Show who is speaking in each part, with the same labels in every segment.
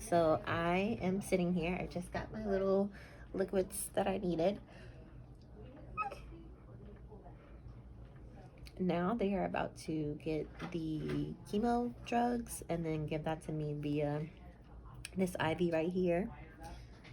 Speaker 1: So I am sitting here. I just got my little liquids that I needed. Now they are about to get the chemo drugs and then give that to me via this IV right here.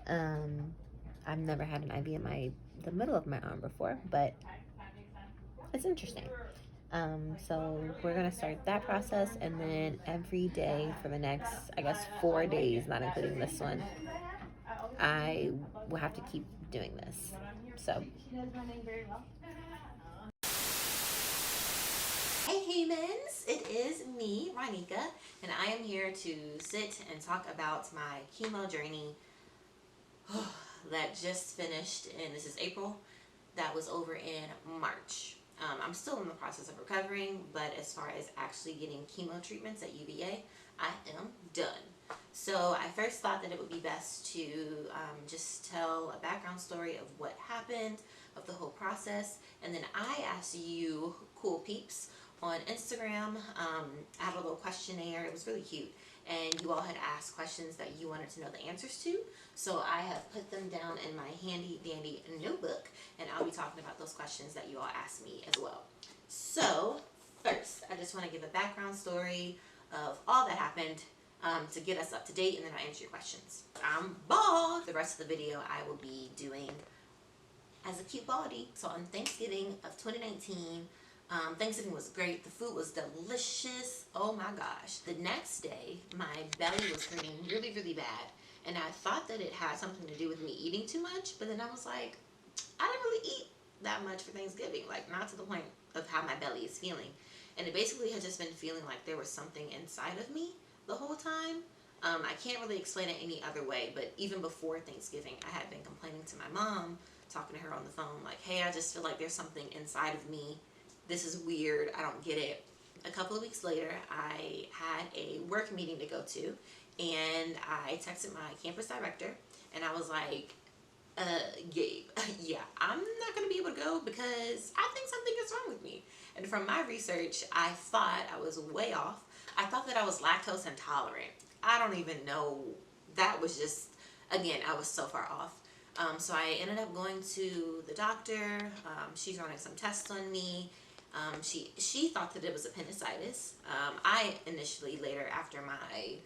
Speaker 1: Um, I've never had an IV in the middle of my arm before, but it's interesting. So we're gonna start that process, and then every day for the next, I guess, 4 days, not including this one, I will have to keep doing this. So, hey humans, it is me, Ronika, and I am here to sit and talk about my chemo journey that just finished, and this is April. That was over in March. I'm still in the process of recovering, but as far as actually getting chemo treatments at UVA, I am done. So I first thought that it would be best to just tell a background story of what happened, of the whole process, and then I asked you cool peeps on Instagram. I had a little questionnaire. It was really cute, and you all had asked questions that you wanted to know the answers to. So I have put them down in my handy dandy notebook, and I'll be talking about those questions that you all asked me as well. So first, I just want to give a background story of all that happened to get us up to date, and then I'll answer your questions. I'm bald. The rest of the video I will be doing as a cute baldy. So on Thanksgiving of 2019, Thanksgiving was great. The food was delicious. Oh my gosh. The next day, my belly was hurting really, really bad. And I thought that it had something to do with me eating too much, but then I was like, I didn't really eat that much for Thanksgiving, like not to the point of how my belly is feeling. And it basically had just been feeling like there was something inside of me the whole time. I can't really explain it any other way, but even before Thanksgiving, I had been complaining to my mom, talking to her on the phone, like, hey, I just feel like there's something inside of me. This is weird. I don't get it. A couple of weeks later, I had a work meeting to go to, and I texted my campus director, and I was like, Gabe, yeah, I'm not going to be able to go because I think something is wrong with me. And from my research, I thought I was way off. I thought that I was lactose intolerant. I don't even know. That was just, again, I was so far off. So I ended up going to the doctor. She's running some tests on me. She thought that it was appendicitis. I initially, later, after my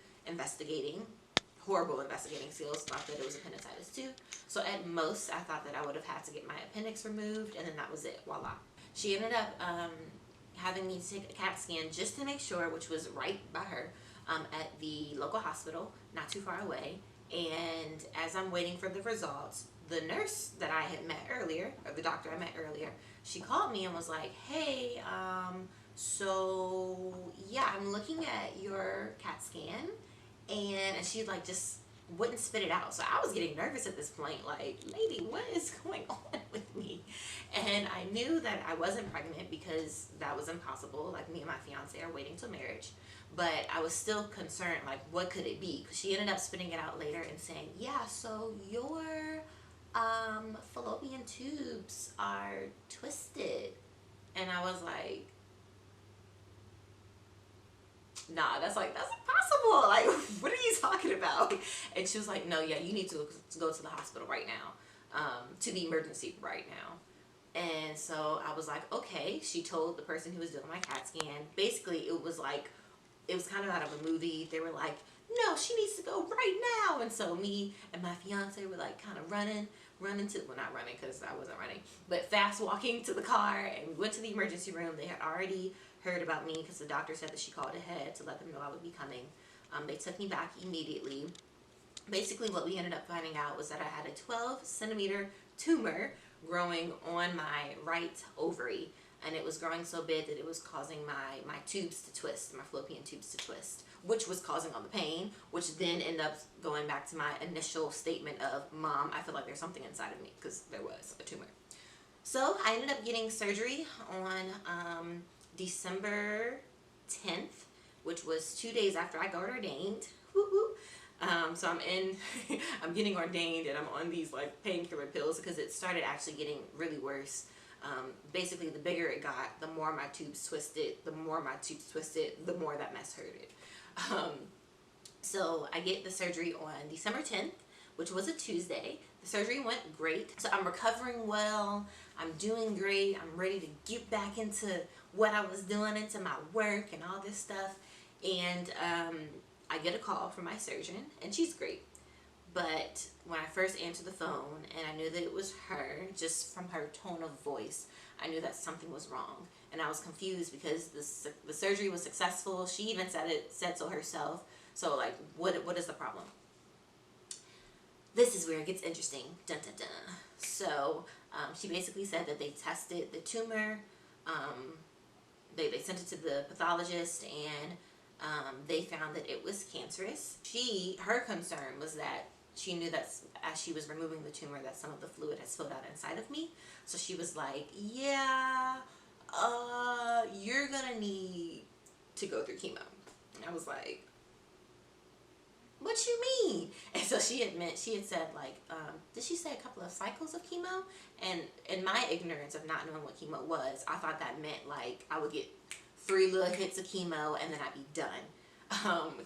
Speaker 1: horrible investigating skills, thought that it was appendicitis too. So at most, I thought that I would have had to get my appendix removed, and then that was it. Voila. She ended up having me take a CAT scan just to make sure, which was right by her, at the local hospital, not too far away. And as I'm waiting for the results, the nurse that I had met earlier, or the doctor I met earlier, she called me and was like, hey, so yeah, I'm looking at your CAT scan, and she like just wouldn't spit it out. So I was getting nervous at this point, like, lady, what is going on with me? And I knew that I wasn't pregnant because that was impossible. Like, me and my fiance are waiting till marriage. But I was still concerned, like, what could it be? Because she ended up spitting it out later and saying, yeah, so your fallopian tubes are twisted. And I was like, nah, that's impossible. Like, what are you talking about? And she was like, no, yeah, you need to go to the hospital right now, to the emergency right now. And so I was like, okay. She told the person who was doing my CAT scan, basically it was kind of out of a movie. They were like, no, she needs to go right now. And so me and my fiance were like kind of running to, well, not running because I wasn't running, but fast walking to the car, and we went to the emergency room. They had already heard about me because the doctor said that she called ahead to let them know I would be coming. They took me back immediately. Basically what we ended up finding out was that I had a 12 centimeter tumor growing on my right ovary, and it was growing so big that it was causing my tubes to twist, my fallopian tubes to twist, which was causing all the pain, which then ended up going back to my initial statement of, Mom, I feel like there's something inside of me, because there was a tumor. So I ended up getting surgery on December 10th, which was 2 days after I got ordained. Woo-hoo. So I'm getting ordained, and I'm on these like painkiller pills because it started actually getting really worse. Basically, the bigger it got, the more my tubes twisted, the more that mess hurted. So I get the surgery on December 10th, which was a Tuesday. The surgery went great. So I'm recovering well. I'm doing great. I'm ready to get back into what I was doing, into my work and all this stuff. And I get a call from my surgeon, and she's great. But when I first answered the phone and I knew that it was her, just from her tone of voice, I knew that something was wrong. And I was confused because the surgery was successful. She even said so herself. So like, what is the problem? This is where it gets interesting. Dun, dun, dun. So she basically said that they tested the tumor. They sent it to the pathologist, and they found that it was cancerous. Her concern was that she knew that as she was removing the tumor that some of the fluid had spilled out inside of me. So she was like, yeah, you're gonna need to go through chemo. And I was like, what you mean? And so she had said like, did she say a couple of cycles of chemo? And in my ignorance of not knowing what chemo was, I thought that meant like I would get 3 little hits of chemo and then I'd be done.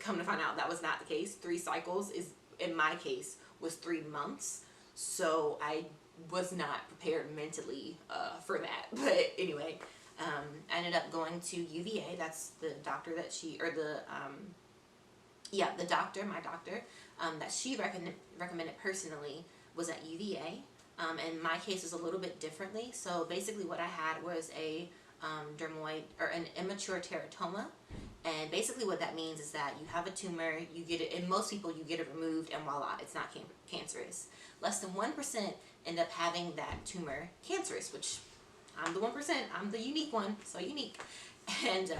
Speaker 1: Come to find out that was not the case. 3 cycles is, in my case, was 3 months. So I was not prepared mentally for that. But anyway, I ended up going to UVA. That's the doctor that my doctor, that she recommended personally was at UVA. And my case was a little bit differently. So basically what I had was a dermoid, or an immature teratoma. And basically what that means is that you have a tumor, you get it, and most people you get it removed and voila, it's not cancerous. Less than 1% end up having that tumor cancerous, which I'm the 1%, I'm the unique one, so unique. And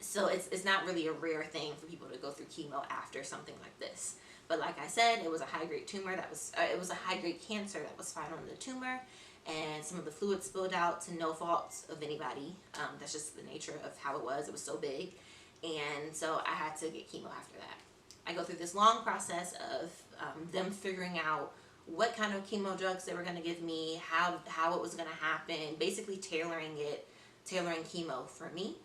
Speaker 1: so it's not really a rare thing for people to go through chemo after something like this. But like I said, it was a high-grade tumor that was, it was a high-grade cancer that was found on the tumor, and some of the fluid spilled out to no fault of anybody. That's just the nature of how it was. It was so big. And so I had to get chemo after that. I go through this long process of them figuring out what kind of chemo drugs they were going to give me, how it was going to happen, basically tailoring chemo for me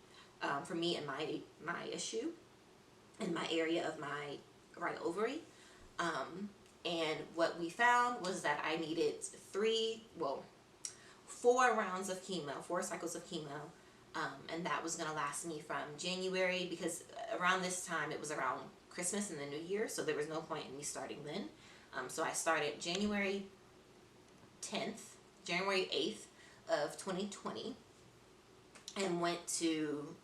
Speaker 1: and my issue in my area of my right ovary. And what we found was that I needed 4 rounds of chemo, 4 cycles of chemo, and that was going to last me from January, because around this time it was around Christmas and the New Year, so there was no point in me starting then. So I started January 8th of 2020, and went to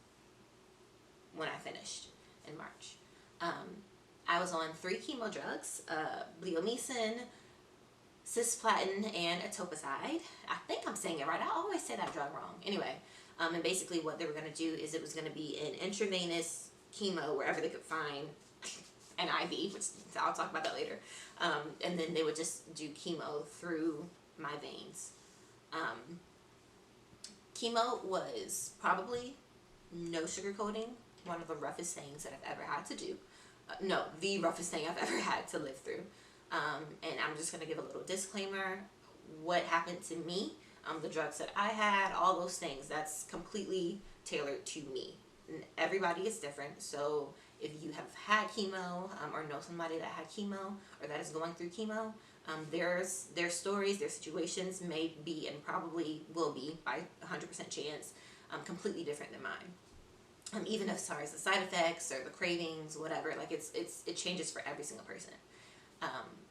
Speaker 1: when I finished in March. I was on 3 chemo drugs, bleomycin, cisplatin, and etoposide. I think I'm saying it right. I always say that drug wrong. Anyway, and basically what they were going to do is it was going to be an intravenous chemo wherever they could find an IV, which I'll talk about that later. And then they would just do chemo through my veins. Chemo was probably, no sugarcoating, one of the roughest things that I've ever had to do. No, the roughest thing I've ever had to live through. And I'm just going to give a little disclaimer. What happened to me, the drugs that I had, all those things, that's completely tailored to me. And everybody is different. So if you have had chemo, or know somebody that had chemo or that is going through chemo, their stories, their situations may be, and probably will be by 100% chance, completely different than mine. Even as far as the side effects or the cravings, whatever, like it changes for every single person.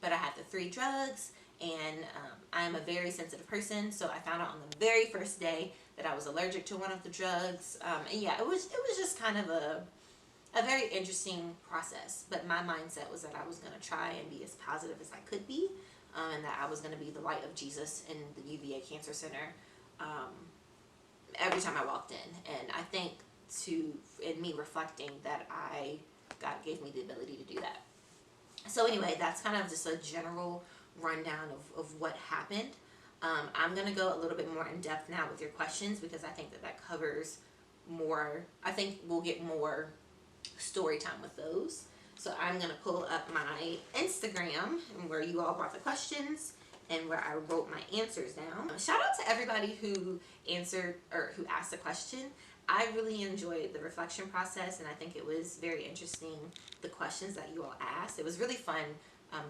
Speaker 1: But I had the 3 drugs, and I'm a very sensitive person, so I found out on the very first day that I was allergic to one of the drugs. And yeah, it was just kind of a very interesting process. But my mindset was that I was going to try and be as positive as I could be, and that I was going to be the light of Jesus in the UVA Cancer Center every time I walked in. And I think in me reflecting that God gave me the ability to do that. So anyway, that's kind of just a general rundown of what happened. I'm going to go a little bit more in depth now with your questions, because I think that covers more. I think we'll get more story time with those. So I'm going to pull up my Instagram, and where you all brought the questions and where I wrote my answers down. Shout out to everybody who answered or who asked a question. I really enjoyed the reflection process, and I think it was very interesting, the questions that you all asked. It was really fun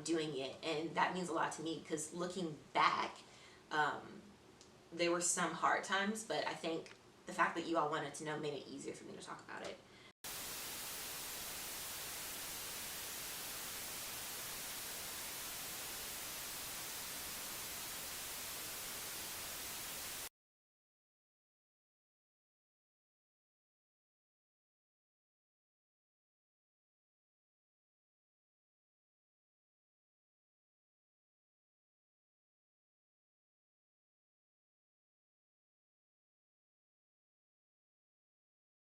Speaker 1: doing it, and that means a lot to me because looking back, um, there were some hard times, but I think the fact that you all wanted to know made it easier for me to talk about it.